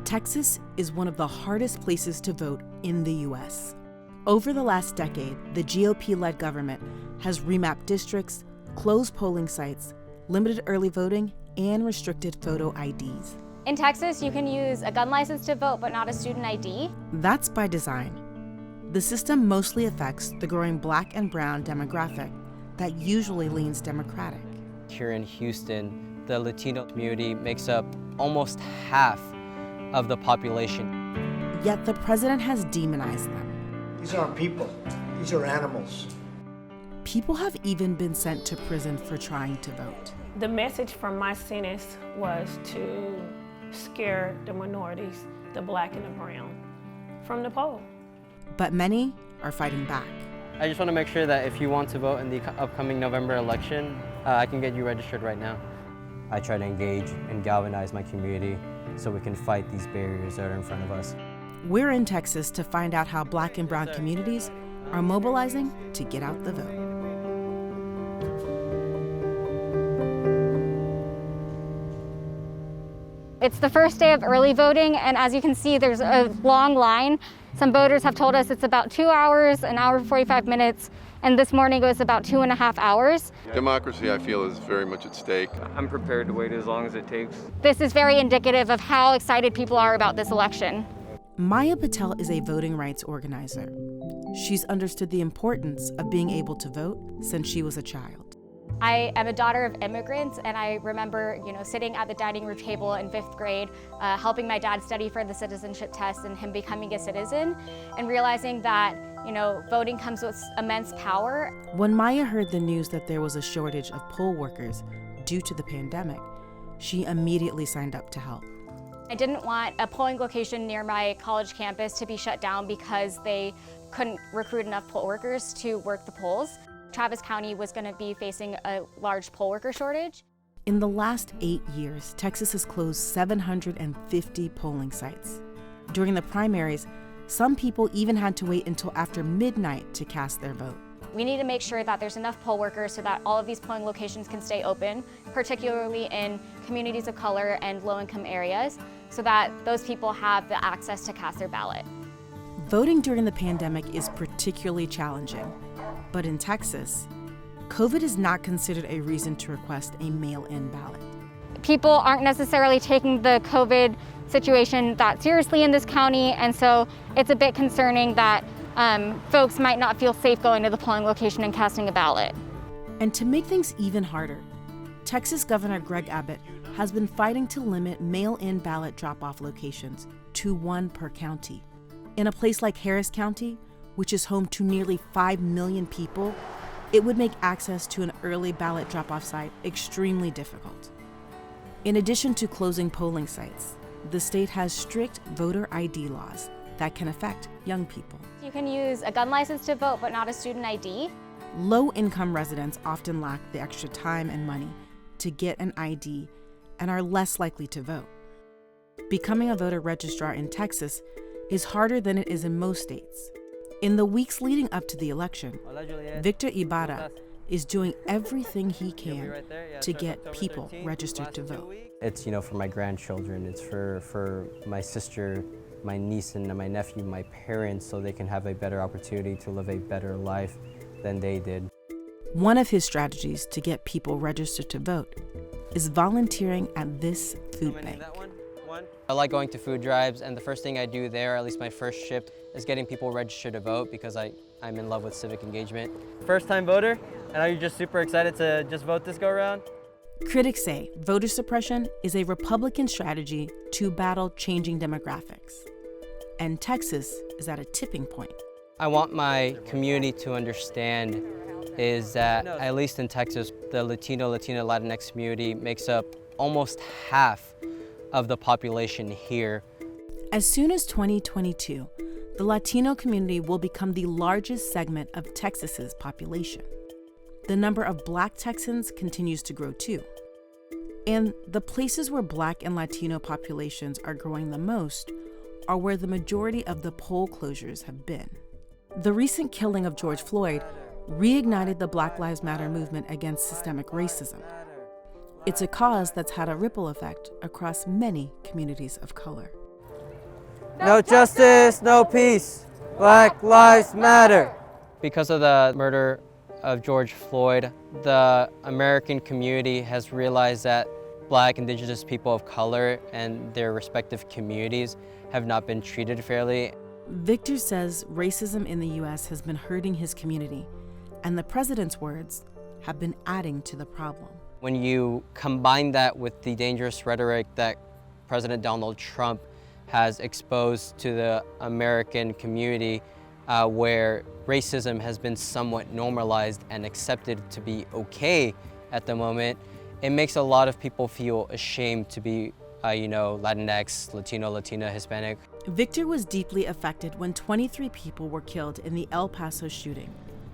Texas is one of the hardest places to vote in the U.S. Over the last decade, the GOP-led government has remapped districts, closed polling sites, limited early voting, and restricted photo IDs. In Texas, you can use a gun license to vote, but not a student ID. That's by design. The system mostly affects the growing Black and brown demographic that usually leans Democratic. Here in Houston, the Latino community makes up almost half of the population. Yet the president has demonized them. These aren't people, these are animals. People have even been sent to prison for trying to vote. The message from my sentence was to scare the minorities, the Black and the brown, from the poll. But many are fighting back. I just want to make sure that if you want to vote in the upcoming November election, I can get you registered right now. I try to engage and galvanize my community so we can fight these barriers that are in front of us. We're in Texas to find out how Black and brown communities are mobilizing to get out the vote. It's the first day of early voting, and as you can see, there's a long line. Some voters have told us it's about 2 hours, an hour and 45 minutes, and this morning it was about 2.5 hours. Democracy, I feel, is very much at stake. I'm prepared to wait as long as it takes. This is very indicative of how excited people are about this election. Maya Patel is a voting rights organizer. She's understood the importance of being able to vote since she was a child. I am a daughter of immigrants, and I remember, sitting at the dining room table in 5th grade, helping my dad study for the citizenship test and him becoming a citizen, and realizing that, voting comes with immense power. When Maya heard the news that there was a shortage of poll workers due to the pandemic, she immediately signed up to help. I didn't want a polling location near my college campus to be shut down because they couldn't recruit enough poll workers to work the polls. Travis County was going to be facing a large poll worker shortage. In the last 8 years, Texas has closed 750 polling sites. During the primaries, some people even had to wait until after midnight to cast their vote. We need to make sure that there's enough poll workers so that all of these polling locations can stay open, particularly in communities of color and low-income areas, so that those people have the access to cast their ballot. Voting during the pandemic is particularly challenging. But in Texas, COVID is not considered a reason to request a mail-in ballot. People aren't necessarily taking the COVID situation that seriously in this county, and so it's a bit concerning that folks might not feel safe going to the polling location and casting a ballot. And to make things even harder, Texas Governor Greg Abbott has been fighting to limit mail-in ballot drop-off locations to 1 per county. In a place like Harris County, which is home to nearly 5 million people, it would make access to an early ballot drop-off site extremely difficult. In addition to closing polling sites, the state has strict voter ID laws that can affect young people. You can use a gun license to vote, but not a student ID. Low-income residents often lack the extra time and money to get an ID and are less likely to vote. Becoming a voter registrar in Texas is harder than it is in most states. In the weeks leading up to the election, Victor Ibarra is doing everything he can to get people registered to vote. It's, for my grandchildren, it's for my sister, my niece and my nephew, my parents, so they can have a better opportunity to live a better life than they did. One of his strategies to get people registered to vote is volunteering at this food bank. I like going to food drives, and the first thing I do there, at least my first shift, is getting people registered to vote because I'm in love with civic engagement. First time voter, and are you just super excited to just vote this go around? Critics say voter suppression is a Republican strategy to battle changing demographics. And Texas is at a tipping point. I want my community to understand is that, at least in Texas, the Latino, Latinx community makes up almost half of the population here. As soon as 2022, the Latino community will become the largest segment of Texas's population. The number of Black Texans continues to grow too. And the places where Black and Latino populations are growing the most are where the majority of the poll closures have been. The recent killing of George Floyd reignited the Black Lives Matter movement against systemic racism. It's a cause that's had a ripple effect across many communities of color. No justice, no peace. Black Lives Matter. Because of the murder of George Floyd, the American community has realized that Black, Indigenous people of color and their respective communities have not been treated fairly. Victor says racism in the U.S. has been hurting his community, and the president's words have been adding to the problem. When you combine that with the dangerous rhetoric that President Donald Trump has exposed to the American community, where racism has been somewhat normalized and accepted to be okay at the moment, it makes a lot of people feel ashamed to be, Latinx, Latino, Latina, Hispanic. Victor was deeply affected when 23 people were killed in the El Paso shooting,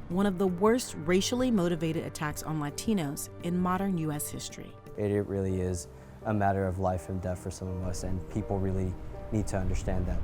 one of the worst racially motivated attacks on Latinos in modern U.S. history. It really is a matter of life and death for some of us, and people really need to understand that.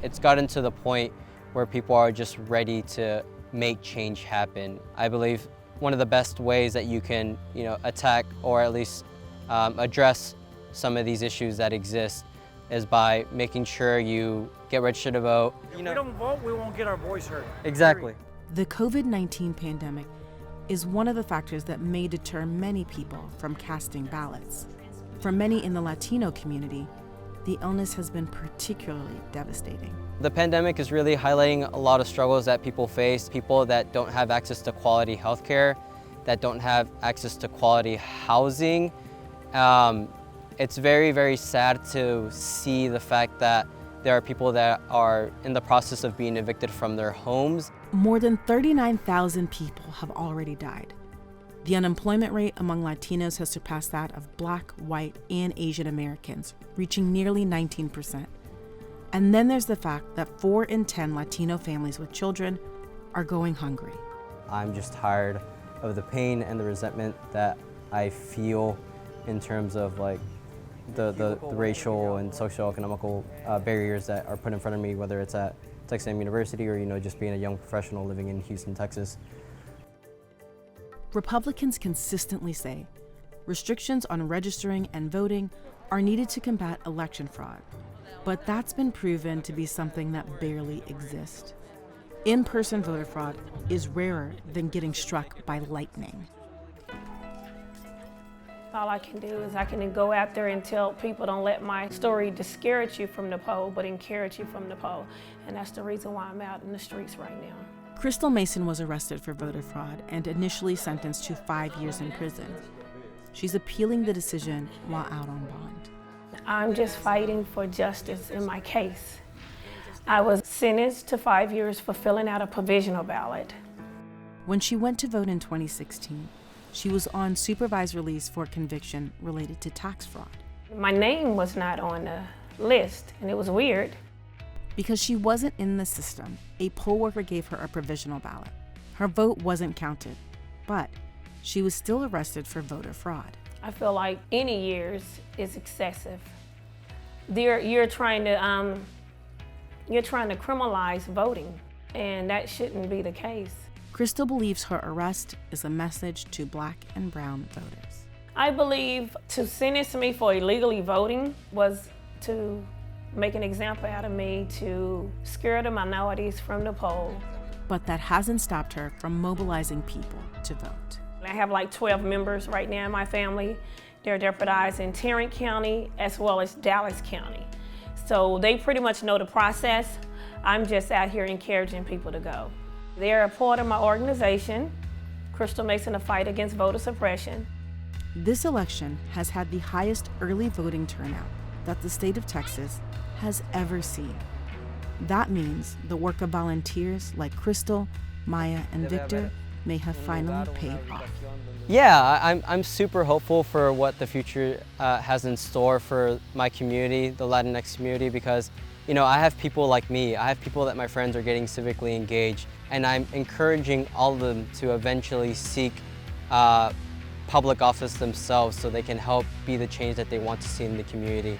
It's gotten to the point where people are just ready to make change happen. I believe one of the best ways that you can, attack or at least address some of these issues that exist is by making sure you get registered to vote. If we don't vote, we won't get our voice heard. Exactly. The COVID-19 pandemic is one of the factors that may deter many people from casting ballots. For many in the Latino community, the illness has been particularly devastating. The pandemic is really highlighting a lot of struggles that people face, people that don't have access to quality healthcare, that don't have access to quality housing. It's very, very sad to see the fact that there are people that are in the process of being evicted from their homes. More than 39,000 people have already died. The unemployment rate among Latinos has surpassed that of Black, white, and Asian Americans, reaching nearly 19%. And then there's the fact that 4 in 10 Latino families with children are going hungry. I'm just tired of the pain and the resentment that I feel in terms of the racial and socioeconomical barriers that are put in front of me, whether it's at Texas A&M University or just being a young professional living in Houston, Texas. Republicans consistently say restrictions on registering and voting are needed to combat election fraud, but that's been proven to be something that barely exists. In-person voter fraud is rarer than getting struck by lightning. All I can do is I can go out there and tell people, don't let my story discourage you from the poll, but encourage you from the poll. And that's the reason why I'm out in the streets right now. Crystal Mason was arrested for voter fraud and initially sentenced to 5 years in prison. She's appealing the decision while out on bond. I'm just fighting for justice in my case. I was sentenced to 5 years for filling out a provisional ballot. When she went to vote in 2016, she was on supervised release for conviction related to tax fraud. My name was not on the list, and it was weird. Because she wasn't in the system, a poll worker gave her a provisional ballot. Her vote wasn't counted, but she was still arrested for voter fraud. I feel like any years is excessive. You're trying to criminalize voting, and that shouldn't be the case. Crystal believes her arrest is a message to Black and brown voters. I believe to sentence me for illegally voting was to make an example out of me, to scare the minorities from the poll. But that hasn't stopped her from mobilizing people to vote. I have like 12 members right now in my family. They're deputized in Tarrant County as well as Dallas County. So they pretty much know the process. I'm just out here encouraging people to go. They're a part of my organization, Crystal Mason, a fight against voter suppression. This election has had the highest early voting turnout that the state of Texas has ever seen. That means the work of volunteers like Crystal, Maya, and Victor may have finally paid off. Yeah, I'm super hopeful for what the future has in store for my community, the Latinx community, because I have people like me. I have people that my friends are getting civically engaged, and I'm encouraging all of them to eventually seek public office themselves so they can help be the change that they want to see in the community.